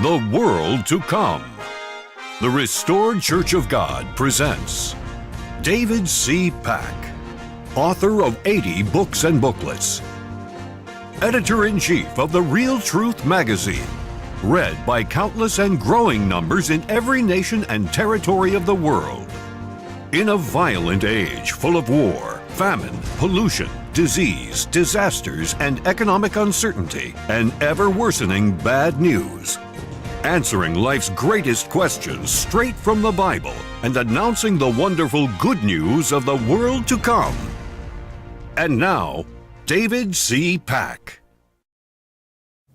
The World to Come. The Restored Church of God presents David C. Pack, author of 80 books and booklets, editor-in-chief of The Real Truth magazine, read by countless and growing numbers in every nation and territory of the world. In a violent age full of war, famine, pollution, disease, disasters, and economic uncertainty, and ever-worsening bad news, answering life's greatest questions straight from the Bible and announcing the wonderful good news of the world to come. And now, David C. Pack.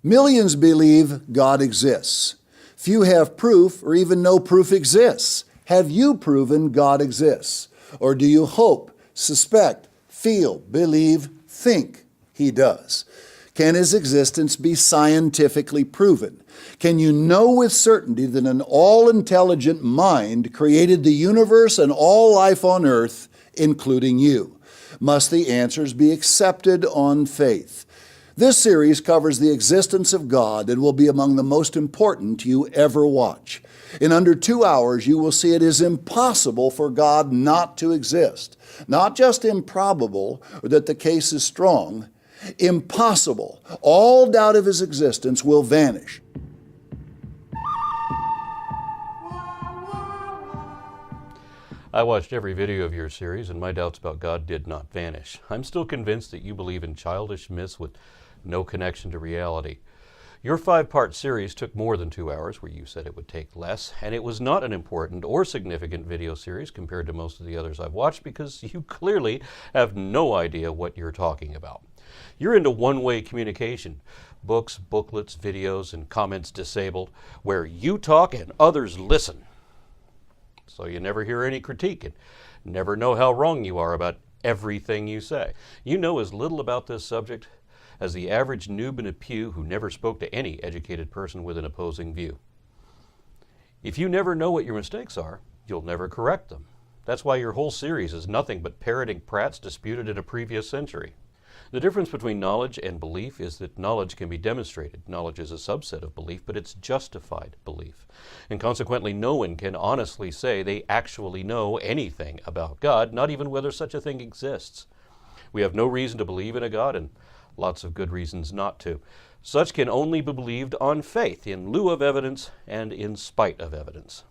Millions believe God exists. Few have proof or even know proof exists. Have you proven God exists? Or do you hope, suspect, feel, believe, think He does? Can His existence be scientifically proven? Can you know with certainty that an all-intelligent mind created the universe and all life on earth, including you? Must the answers be accepted on faith? This series covers the existence of God and will be among the most important you ever watch. In under 2 hours, you will see it is impossible for God not to exist. Not just improbable or that the case is strong, impossible. All doubt of His existence will vanish. I watched every video of your series, and my doubts about God did not vanish. I'm still convinced that you believe in childish myths with no connection to reality. Your 5-part series took more than 2 hours, where you said it would take less, and it was not an important or significant video series compared to most of the others I've watched because you clearly have no idea what you're talking about. You're into one-way communication, books, booklets, videos, and comments disabled, where you talk and others listen. So you never hear any critique and never know how wrong you are about everything you say. You know as little about this subject as the average noob in a pew who never spoke to any educated person with an opposing view. If you never know what your mistakes are, you'll never correct them. That's why your whole series is nothing but parroting Pratts disputed in a previous century. The difference between knowledge and belief is that knowledge can be demonstrated. Knowledge is a subset of belief, but it's justified belief. And consequently, no one can honestly say they actually know anything about God, not even whether such a thing exists. We have no reason to believe in a God and lots of good reasons not to. Such can only be believed on faith, in lieu of evidence and in spite of evidence.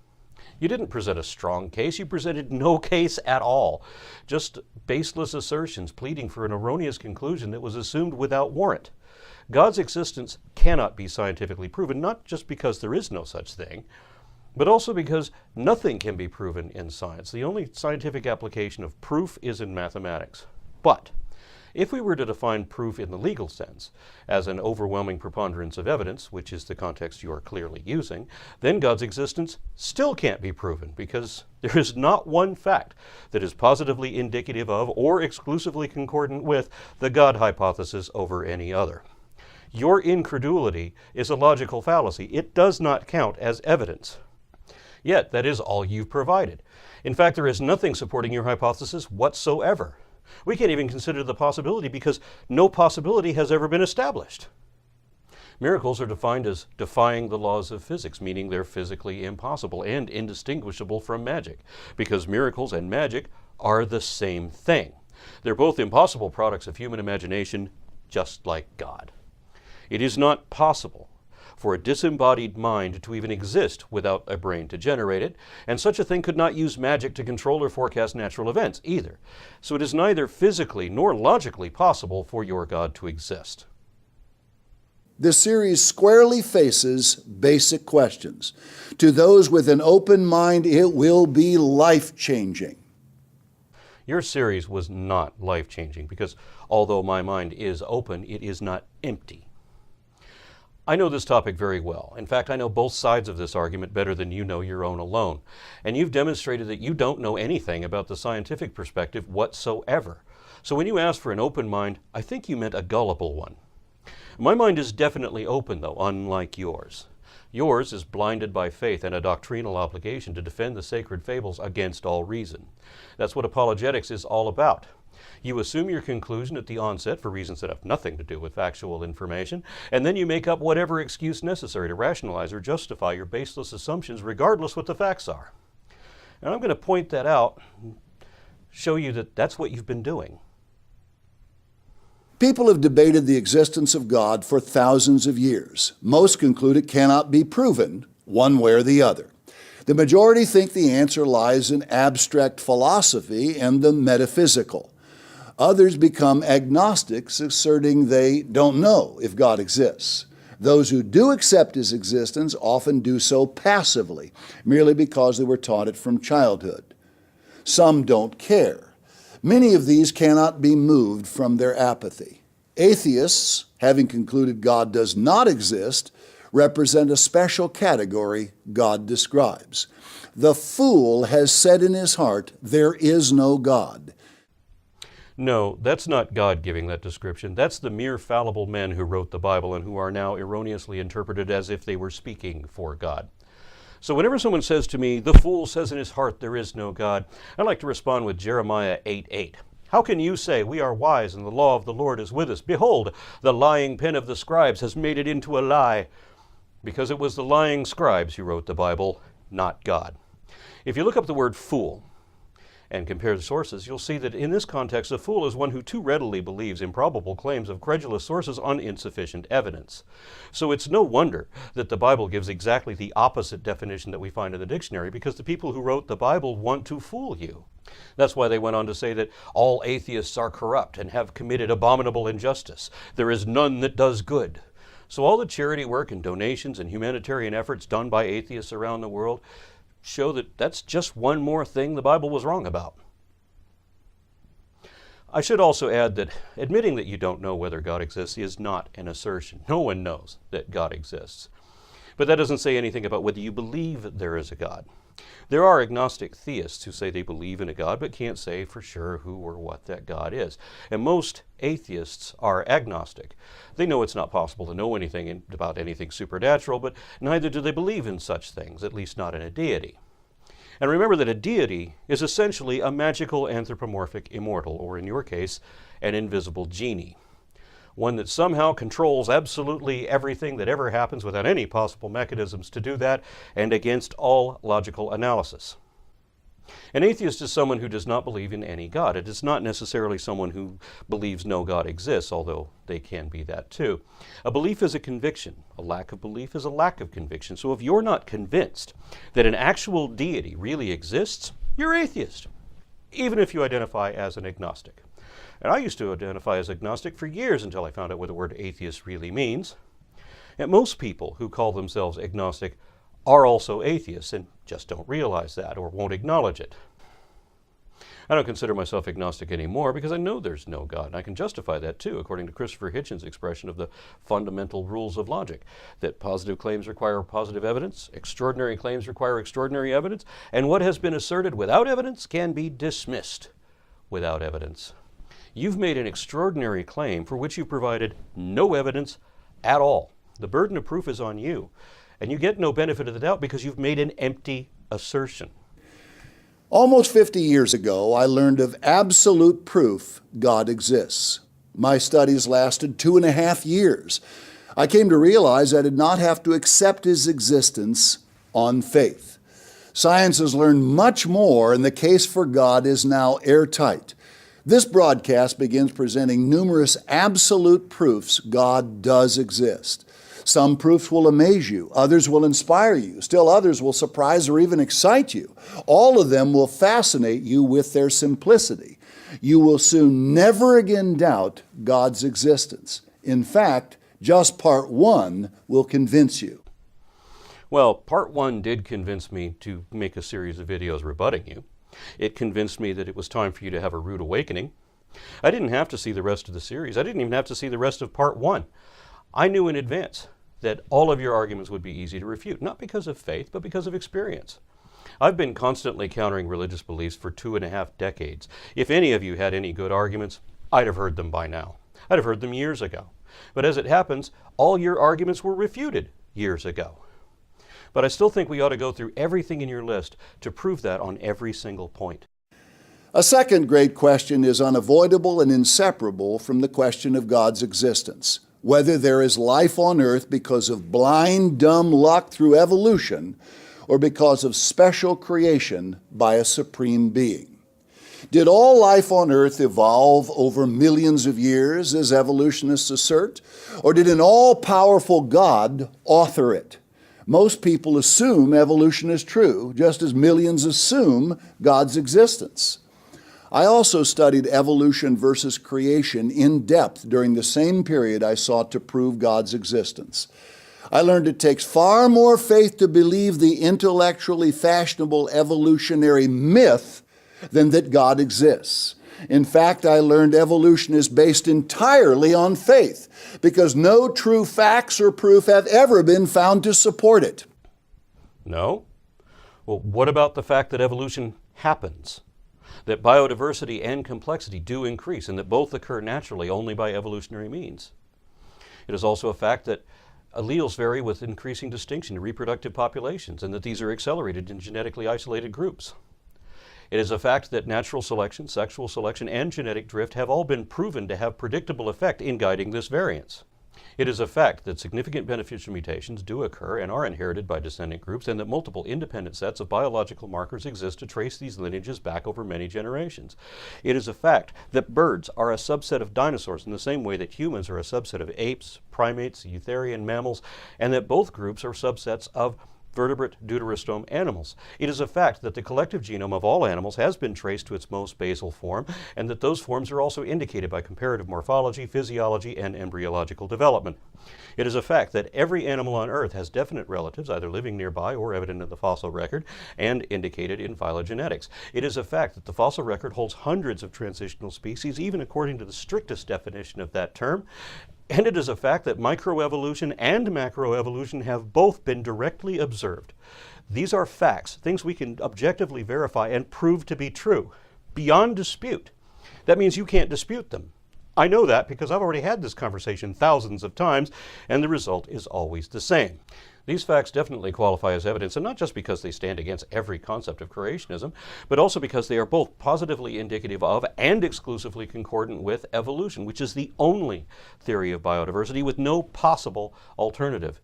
You didn't present a strong case, you presented no case at all. Just baseless assertions pleading for an erroneous conclusion that was assumed without warrant. God's existence cannot be scientifically proven, not just because there is no such thing, but also because nothing can be proven in science. The only scientific application of proof is in mathematics. But if we were to define proof in the legal sense as an overwhelming preponderance of evidence, which is the context you are clearly using, then God's existence still can't be proven because there is not one fact that is positively indicative of or exclusively concordant with the God hypothesis over any other. Your incredulity is a logical fallacy. It does not count as evidence. Yet, that is all you've provided. In fact, there is nothing supporting your hypothesis whatsoever. We can't even consider the possibility because no possibility has ever been established. Miracles are defined as defying the laws of physics, meaning they're physically impossible and indistinguishable from magic, because miracles and magic are the same thing. They're both impossible products of human imagination, just like God. It is not possible for a disembodied mind to even exist without a brain to generate it, and such a thing could not use magic to control or forecast natural events either. So it is neither physically nor logically possible for your God to exist. This series squarely faces basic questions. To those with an open mind, it will be life-changing. Your series was not life-changing because although my mind is open, it is not empty. I know this topic very well. In fact, I know both sides of this argument better than you know your own alone. And you've demonstrated that you don't know anything about the scientific perspective whatsoever. So when you asked for an open mind, I think you meant a gullible one. My mind is definitely open, though, unlike yours. Yours is blinded by faith and a doctrinal obligation to defend the sacred fables against all reason. That's what apologetics is all about. You assume your conclusion at the onset for reasons that have nothing to do with factual information, and then you make up whatever excuse necessary to rationalize or justify your baseless assumptions regardless what the facts are. And I'm going to point that out, show you that that's what you've been doing. People have debated the existence of God for thousands of years. Most conclude it cannot be proven one way or the other. The majority think the answer lies in abstract philosophy and the metaphysical. Others become agnostics, asserting they don't know if God exists. Those who do accept His existence often do so passively, merely because they were taught it from childhood. Some don't care. Many of these cannot be moved from their apathy. Atheists, having concluded God does not exist, represent a special category God describes. The fool has said in his heart, "There is no God." No, that's not God giving that description. That's the mere fallible men who wrote the Bible and who are now erroneously interpreted as if they were speaking for God. So whenever someone says to me, "The fool says in his heart there is no God," I like to respond with Jeremiah 8:8. How can you say, "We are wise and the law of the Lord is with us"? Behold, the lying pen of the scribes has made it into a lie. Because it was the lying scribes who wrote the Bible, not God. If you look up the word fool and compare the sources, you'll see that in this context, a fool is one who too readily believes improbable claims of credulous sources on insufficient evidence. So it's no wonder that the Bible gives exactly the opposite definition that we find in the dictionary, because the people who wrote the Bible want to fool you. That's why they went on to say that all atheists are corrupt and have committed abominable injustice. There is none that does good. So all the charity work and donations and humanitarian efforts done by atheists around the world show that that's just one more thing the Bible was wrong about. I should also add that admitting that you don't know whether God exists is not an assertion. No one knows that God exists. But that doesn't say anything about whether you believe there is a God. There are agnostic theists who say they believe in a God but can't say for sure who or what that God is. And most atheists are agnostic. They know it's not possible to know anything about anything supernatural, but neither do they believe in such things, at least not in a deity. And remember that a deity is essentially a magical anthropomorphic immortal, or in your case, an invisible genie. One that somehow controls absolutely everything that ever happens without any possible mechanisms to do that, and against all logical analysis. An atheist is someone who does not believe in any God. It is not necessarily someone who believes no God exists, although they can be that too. A belief is a conviction. A lack of belief is a lack of conviction. So if you're not convinced that an actual deity really exists, you're atheist, even if you identify as an agnostic. And I used to identify as agnostic for years until I found out what the word atheist really means. And most people who call themselves agnostic are also atheists and just don't realize that or won't acknowledge it. I don't consider myself agnostic anymore because I know there's no God, and I can justify that too, according to Christopher Hitchens' expression of the fundamental rules of logic, that positive claims require positive evidence, extraordinary claims require extraordinary evidence, and what has been asserted without evidence can be dismissed without evidence. You've made an extraordinary claim for which you provided no evidence at all. The burden of proof is on you, and you get no benefit of the doubt because you've made an empty assertion. Almost 50 years ago, I learned of absolute proof God exists. My studies lasted 2.5 years. I came to realize I did not have to accept His existence on faith. Science has learned much more, and the case for God is now airtight. This broadcast begins presenting numerous absolute proofs God does exist. Some proofs will amaze you, others will inspire you, still others will surprise or even excite you. All of them will fascinate you with their simplicity. You will soon never again doubt God's existence. In fact, just part 1 will convince you. Well, part 1 did convince me to make a series of videos rebutting you. It convinced me that it was time for you to have a rude awakening. I didn't have to see the rest of the series. I didn't even have to see the rest of part 1. I knew in advance that all of your arguments would be easy to refute, not because of faith, but because of experience. I've been constantly countering religious beliefs for 2.5 decades. If any of you had any good arguments, I'd have heard them by now. I'd have heard them years ago. But as it happens, all your arguments were refuted years ago. But I still think we ought to go through everything in your list to prove that on every single point. A second great question is unavoidable and inseparable from the question of God's existence. Whether there is life on earth because of blind, dumb luck through evolution or because of special creation by a supreme being. Did all life on earth evolve over millions of years, as evolutionists assert, or did an all-powerful God author it? Most people assume evolution is true, just as millions assume God's existence. I also studied evolution versus creation in depth during the same period I sought to prove God's existence. I learned it takes far more faith to believe the intellectually fashionable evolutionary myth than that God exists. In fact, I learned evolution is based entirely on faith because no true facts or proof have ever been found to support it. No? Well, what about the fact that evolution happens? That biodiversity and complexity do increase and that both occur naturally only by evolutionary means. It is also a fact that alleles vary with increasing distinction in reproductive populations and that these are accelerated in genetically isolated groups. It is a fact that natural selection, sexual selection, and genetic drift have all been proven to have predictable effect in guiding this variance. It is a fact that significant beneficial mutations do occur and are inherited by descendant groups and that multiple independent sets of biological markers exist to trace these lineages back over many generations. It is a fact that birds are a subset of dinosaurs in the same way that humans are a subset of apes, primates, eutherian mammals, and that both groups are subsets of vertebrate deuterostome animals. It is a fact that the collective genome of all animals has been traced to its most basal form, and that those forms are also indicated by comparative morphology, physiology, and embryological development. It is a fact that every animal on Earth has definite relatives, either living nearby or evident in the fossil record, and indicated in phylogenetics. It is a fact that the fossil record holds hundreds of transitional species, even according to the strictest definition of that term. And it is a fact that microevolution and macroevolution have both been directly observed. These are facts, things we can objectively verify and prove to be true, beyond dispute. That means you can't dispute them. I know that because I've already had this conversation thousands of times, and the result is always the same. These facts definitely qualify as evidence, and not just because they stand against every concept of creationism, but also because they are both positively indicative of and exclusively concordant with evolution, which is the only theory of biodiversity with no possible alternative.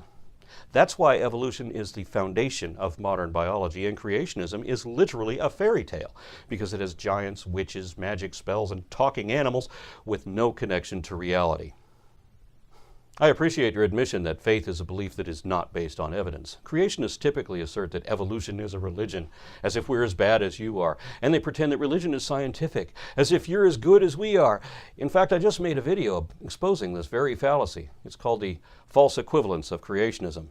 That's why evolution is the foundation of modern biology, and creationism is literally a fairy tale, because it has giants, witches, magic spells, and talking animals with no connection to reality. I appreciate your admission that faith is a belief that is not based on evidence. Creationists typically assert that evolution is a religion, as if we're as bad as you are, and they pretend that religion is scientific, as if you're as good as we are. In fact, I just made a video exposing this very fallacy. It's called the false equivalence of creationism.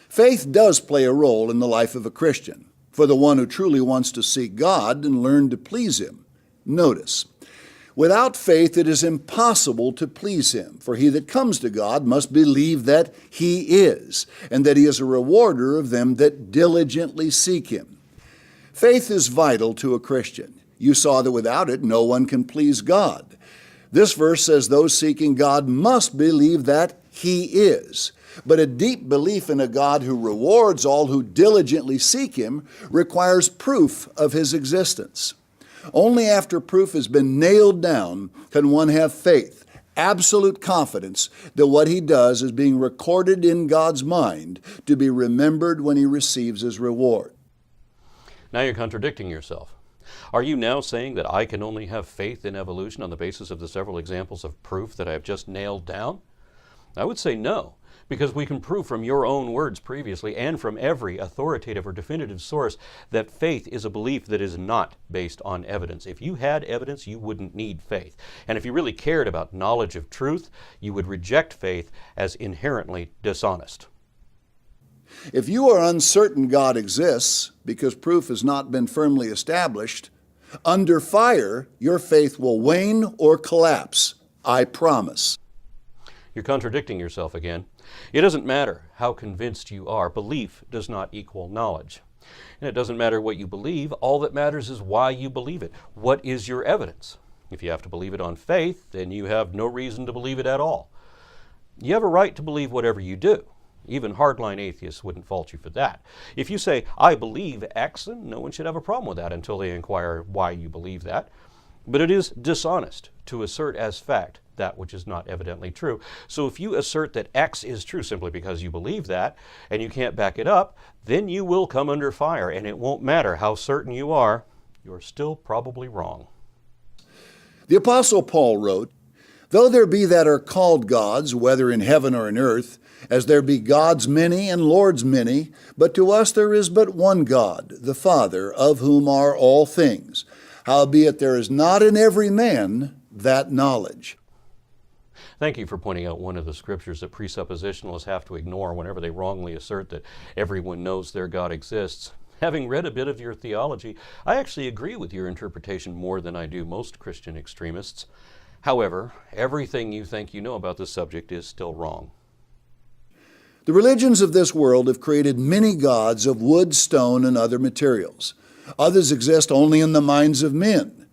Faith does play a role in the life of a Christian, for the one who truly wants to seek God and learn to please Him. Notice, without faith it is impossible to please Him, for he that comes to God must believe that He is, and that He is a rewarder of them that diligently seek Him. Faith is vital to a Christian. You saw that without it no one can please God. This verse says those seeking God must believe that He is. But a deep belief in a God who rewards all who diligently seek Him requires proof of His existence. Only after proof has been nailed down can one have faith, absolute confidence that what he does is being recorded in God's mind to be remembered when he receives his reward. Now you're contradicting yourself. Are you now saying that I can only have faith in evolution on the basis of the several examples of proof that I have just nailed down? I would say no, because we can prove from your own words previously and from every authoritative or definitive source that faith is a belief that is not based on evidence. If you had evidence, you wouldn't need faith. And if you really cared about knowledge of truth, you would reject faith as inherently dishonest. If you are uncertain God exists because proof has not been firmly established, under fire, your faith will wane or collapse. I promise. You're contradicting yourself again. It doesn't matter how convinced you are. Belief does not equal knowledge. And it doesn't matter what you believe. All that matters is why you believe it. What is your evidence? If you have to believe it on faith, then you have no reason to believe it at all. You have a right to believe whatever you do. Even hardline atheists wouldn't fault you for that. If you say, I believe X, then no one should have a problem with that until they inquire why you believe that. But it is dishonest to assert as fact that which is not evidently true. So if you assert that X is true simply because you believe that, and you can't back it up, then you will come under fire, and it won't matter how certain you're still probably wrong. The Apostle Paul wrote, "Though there be that are called gods, whether in heaven or in earth, as there be gods many and lords many, but to us there is but one God, the Father, of whom are all things. Howbeit there is not in every man that knowledge." Thank you for pointing out one of the scriptures that presuppositionalists have to ignore whenever they wrongly assert that everyone knows their God exists. Having read a bit of your theology, I actually agree with your interpretation more than I do most Christian extremists. However, everything you think you know about the subject is still wrong. The religions of this world have created many gods of wood, stone, and other materials. Others exist only in the minds of men.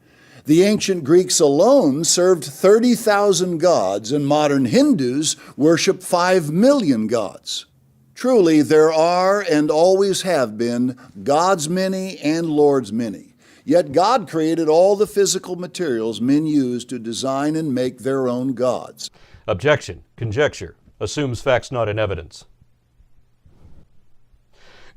The ancient Greeks alone served 30,000 gods, and modern Hindus worship 5 million gods. Truly, there are and always have been gods many and lords many. Yet God created all the physical materials men use to design and make their own gods. Objection. Conjecture. Assumes facts not in evidence.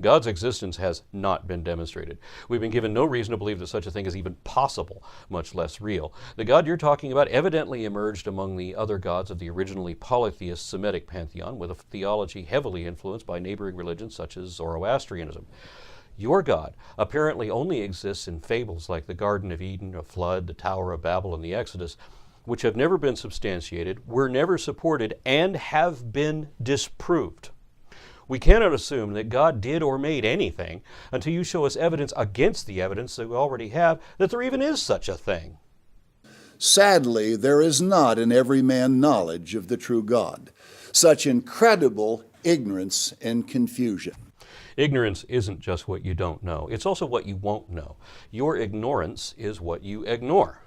God's existence has not been demonstrated. We've been given no reason to believe that such a thing is even possible, much less real. The God you're talking about evidently emerged among the other gods of the originally polytheist Semitic pantheon, with a theology heavily influenced by neighboring religions such as Zoroastrianism. Your God apparently only exists in fables like the Garden of Eden, a flood, the Tower of Babel, and the Exodus, which have never been substantiated, were never supported, and have been disproved. We cannot assume that God did or made anything until you show us evidence against the evidence that we already have that there even is such a thing. Sadly, there is not in every man knowledge of the true God. Such incredible ignorance and confusion. Ignorance isn't just what you don't know. It's also what you won't know. Your ignorance is what you ignore.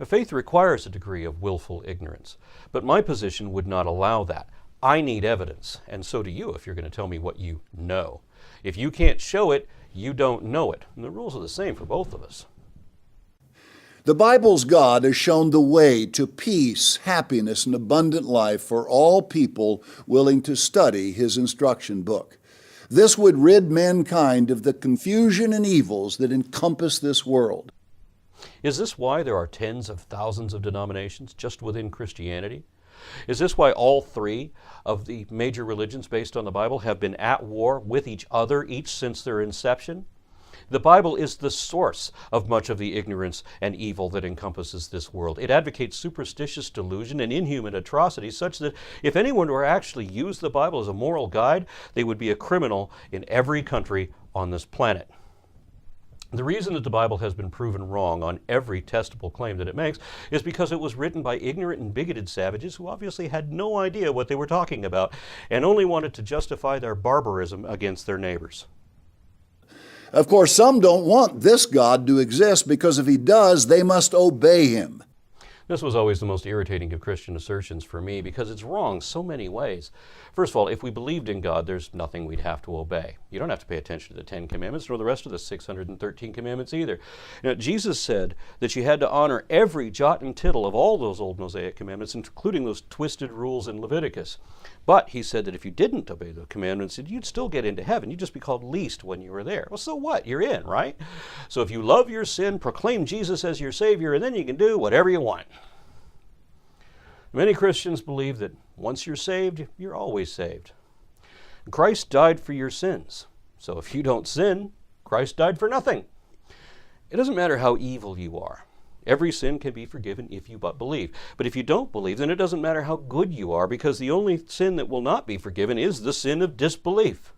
Faith requires a degree of willful ignorance, but my position would not allow that. I need evidence, and so do you if you're going to tell me what you know. If you can't show it, you don't know it. And the rules are the same for both of us. The Bible's God has shown the way to peace, happiness, and abundant life for all people willing to study His instruction book. This would rid mankind of the confusion and evils that encompass this world. Is this why there are tens of thousands of denominations just within Christianity? Is this why all three of the major religions based on the Bible have been at war with each other, each since their inception? The Bible is the source of much of the ignorance and evil that encompasses this world. It advocates superstitious delusion and inhuman atrocities such that if anyone were to actually use the Bible as a moral guide, they would be a criminal in every country on this planet. The reason that the Bible has been proven wrong on every testable claim that it makes is because it was written by ignorant and bigoted savages who obviously had no idea what they were talking about and only wanted to justify their barbarism against their neighbors. Of course, some don't want this God to exist because if He does, they must obey Him. This was always the most irritating of Christian assertions for me because it's wrong so many ways. First of all, if we believed in God, there's nothing we'd have to obey. You don't have to pay attention to the 10 Commandments nor the rest of the 613 Commandments either. You know, Jesus said that you had to honor every jot and tittle of all those old Mosaic commandments, including those twisted rules in Leviticus. But he said that if you didn't obey the commandments, you'd still get into heaven. You'd just be called least when you were there. Well, so what? You're in, right? So if you love your sin, proclaim Jesus as your Savior, and then you can do whatever you want. Many Christians believe that once you're saved, you're always saved. Christ died for your sins. So if you don't sin, Christ died for nothing. It doesn't matter how evil you are. Every sin can be forgiven if you but believe. But if you don't believe, then it doesn't matter how good you are, because the only sin that will not be forgiven is the sin of disbelief.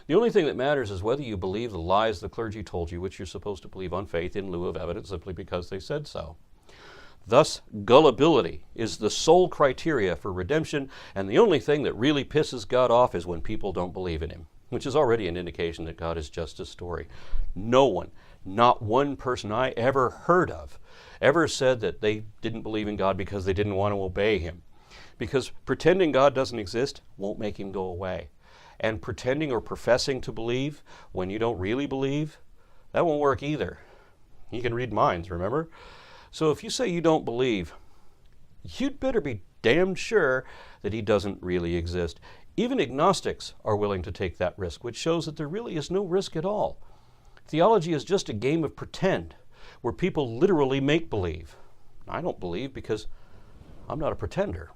The only thing that matters is whether you believe the lies the clergy told you, which you're supposed to believe on faith in lieu of evidence simply because they said so. Thus, gullibility is the sole criteria for redemption, and the only thing that really pisses God off is when people don't believe in Him, which is already an indication that God is just a story. No one, not one person I ever heard of, ever said that they didn't believe in God because they didn't want to obey Him. Because pretending God doesn't exist won't make him go away. And pretending or professing to believe when you don't really believe, that won't work either. You can read minds, remember? So if you say you don't believe, you'd better be damned sure that he doesn't really exist. Even agnostics are willing to take that risk, which shows that there really is no risk at all. Theology is just a game of pretend, where people literally make believe. I don't believe because I'm not a pretender.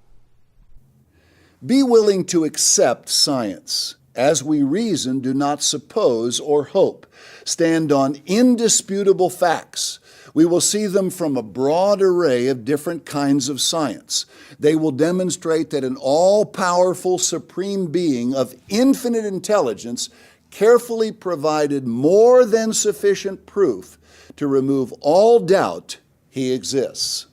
Be willing to accept science. As we reason, do not suppose or hope. Stand on indisputable facts. We will see them from a broad array of different kinds of science. They will demonstrate that an all-powerful supreme being of infinite intelligence carefully provided more than sufficient proof to remove all doubt he exists.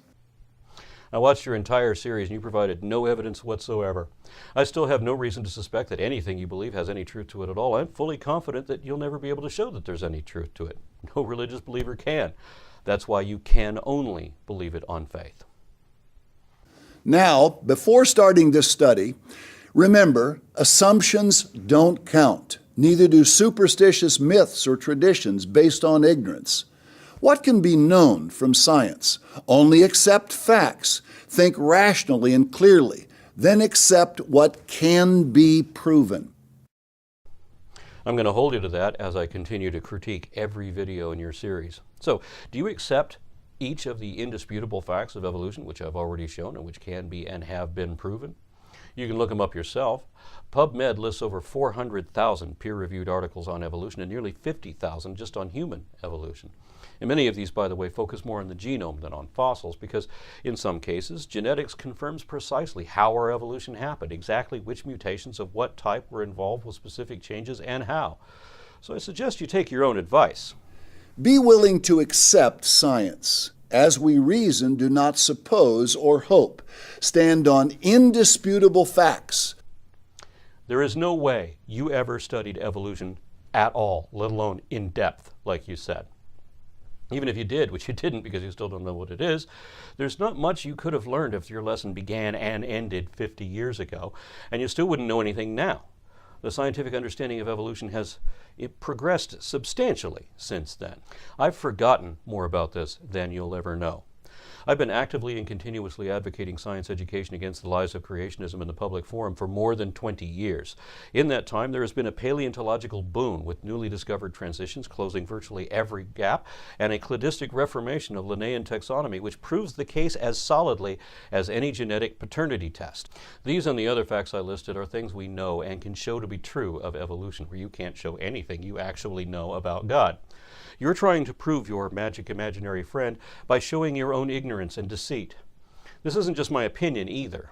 I watched your entire series and you provided no evidence whatsoever. I still have no reason to suspect that anything you believe has any truth to it at all. I'm fully confident that you'll never be able to show that there's any truth to it. No religious believer can. That's why you can only believe it on faith. Now, before starting this study, remember, assumptions don't count. Neither do superstitious myths or traditions based on ignorance. What can be known from science? Only accept facts, think rationally and clearly, then accept what can be proven. I'm going to hold you to that as I continue to critique every video in your series. So, do you accept each of the indisputable facts of evolution, which I've already shown and which can be and have been proven? You can look them up yourself. PubMed lists over 400,000 peer-reviewed articles on evolution and nearly 50,000 just on human evolution. And many of these, by the way, focus more on the genome than on fossils because, in some cases, genetics confirms precisely how our evolution happened, exactly which mutations of what type were involved with specific changes and how. So I suggest you take your own advice. Be willing to accept science. As we reason, do not suppose or hope. Stand on indisputable facts. There is no way you ever studied evolution at all, let alone in depth, like you said. Even if you did, which you didn't because you still don't know what it is, there's not much you could have learned if your lesson began and ended 50 years ago, and you still wouldn't know anything now. The scientific understanding of evolution has progressed substantially since then. I've forgotten more about this than you'll ever know. I've been actively and continuously advocating science education against the lies of creationism in the public forum for more than 20 years. In that time, there has been a paleontological boom with newly discovered transitions closing virtually every gap and a cladistic reformation of Linnaean taxonomy which proves the case as solidly as any genetic paternity test. These and the other facts I listed are things we know and can show to be true of evolution, where you can't show anything you actually know about God. You're trying to prove your magic imaginary friend by showing your own ignorance and deceit. This isn't just my opinion either.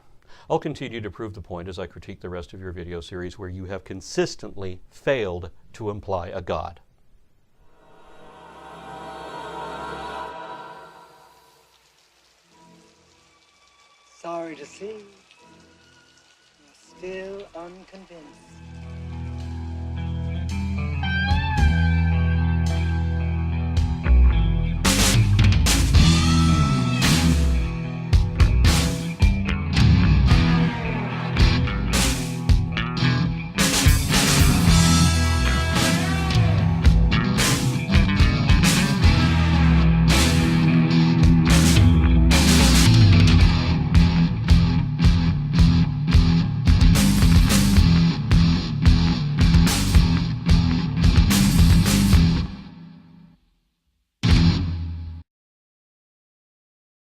I'll continue to prove the point as I critique the rest of your video series where you have consistently failed to imply a God. Sorry to see you're still unconvinced.